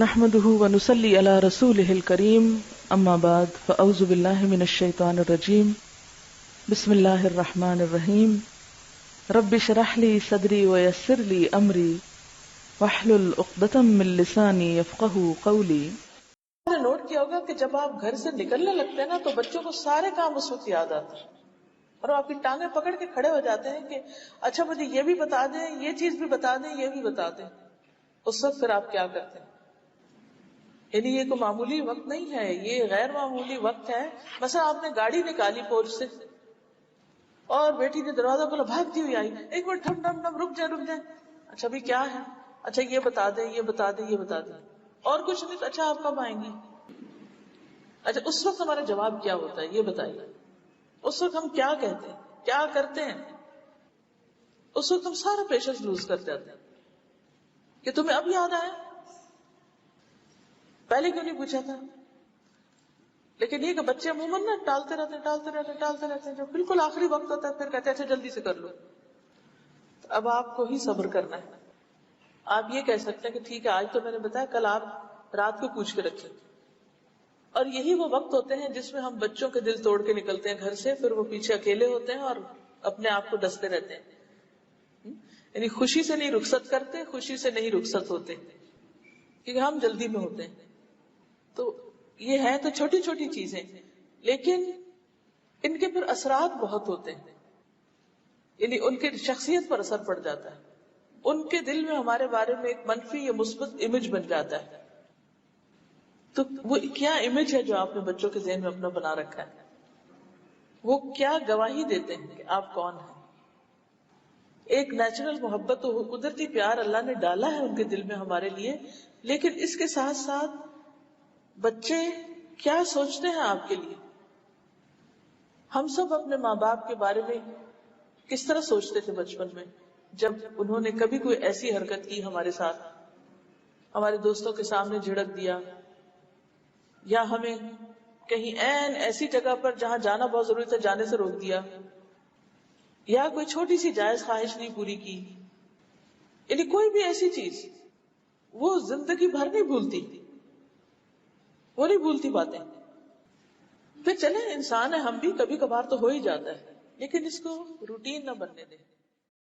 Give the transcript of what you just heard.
نحمده ونصلي على رسوله الكريم اما بعد فاعوذ بالله من الشيطان الرجيم بسم الله الرحمن الرحيم رب اشرح لي صدري ويسر لي امري واحلل عقدة من لساني يفقهوا قولي. آپ نے نوٹ کیا ہوگا کہ جب آپ گھر سے نکلنے لگتے ہیں نا تو بچوں کو سارے کام اس وقت یاد آتے ہیں اور وہ آپ کی ٹانگیں پکڑ کے کھڑے ہو جاتے ہیں کہ اچھا مجھے یہ بھی بتا دیں، یہ چیز بھی بتا دیں، یہ بھی بتا دیں. اس وقت پھر آپ کیا کرتے ہیں؟ یعنی یہ کوئی معمولی وقت نہیں ہے، یہ غیر معمولی وقت ہے. مثلا آپ نے گاڑی نکالی پورچ سے اور بیٹی نے دروازہ کھولا، بھاگتی ہوئی آئی، ایک منٹ ٹھم ٹھم ٹھم، رک جائیں. اچھا بھی کیا ہے؟ اچھا یہ بتا دیں، یہ بتا دیں، یہ بتا دیں، اور کچھ نہیں تو اچھا آپ کب آئیں گی؟ اچھا اس وقت ہمارا جواب کیا ہوتا ہے یہ بتائیے. اس وقت ہم کیا کہتے ہیں، کیا کرتے ہیں؟ اس وقت ہم سارا پیشنس لوز کر جاتے ہیں کہ تمہیں اب یاد آیا، پہلے کیوں نہیں پوچھا تھا. لیکن یہ کہ بچے عموماً نا ٹالتے رہتے ہیں، جو بالکل آخری وقت ہوتا ہے پھر کہتے ہیں اچھا جلدی سے کر لو. تو اب آپ کو ہی صبر کرنا ہے. آپ یہ کہہ سکتے ہیں کہ ٹھیک ہے آج تو میں نے بتایا، کل آپ رات کو پوچھ کے رکھیں. اور یہی وہ وقت ہوتے ہیں جس میں ہم بچوں کے دل توڑ کے نکلتے ہیں گھر سے، پھر وہ پیچھے اکیلے ہوتے ہیں اور اپنے آپ کو ڈستے رہتے ہیں. یعنی خوشی سے نہیں رخصت کرتے، خوشی سے نہیں رخصت ہوتے، کیونکہ ہم جلدی میں ہوتے ہیں. تو یہ ہے تو چھوٹی چھوٹی چیزیں، لیکن ان کے پھر اثرات بہت ہوتے ہیں. یعنی ان کی شخصیت پر اثر پڑ جاتا ہے، ان کے دل میں ہمارے بارے میں ایک منفی یا مثبت امیج بن جاتا ہے. تو وہ کیا امیج ہے جو آپ نے بچوں کے ذہن میں اپنا بنا رکھا ہے؟ وہ کیا گواہی دیتے ہیں کہ آپ کون ہیں؟ ایک نیچرل محبت تو قدرتی پیار اللہ نے ڈالا ہے ان کے دل میں ہمارے لیے، لیکن اس کے ساتھ ساتھ بچے کیا سوچتے ہیں آپ کے لیے؟ ہم سب اپنے ماں باپ کے بارے میں کس طرح سوچتے تھے بچپن میں جب انہوں نے کبھی کوئی ایسی حرکت کی ہمارے ساتھ، ہمارے دوستوں کے سامنے جھڑک دیا، یا ہمیں کہیں ایسی جگہ پر جہاں جانا بہت ضروری تھا جانے سے روک دیا، یا کوئی چھوٹی سی جائز خواہش نہیں پوری کی. یعنی کوئی بھی ایسی چیز وہ زندگی بھر نہیں بھولتی، وہ نہیں بھولتی باتیں. پھر چلے انسان ہے، ہم بھی کبھی کبھار تو ہو ہی جاتا ہے، لیکن اس کو روٹین نہ بننے دیں.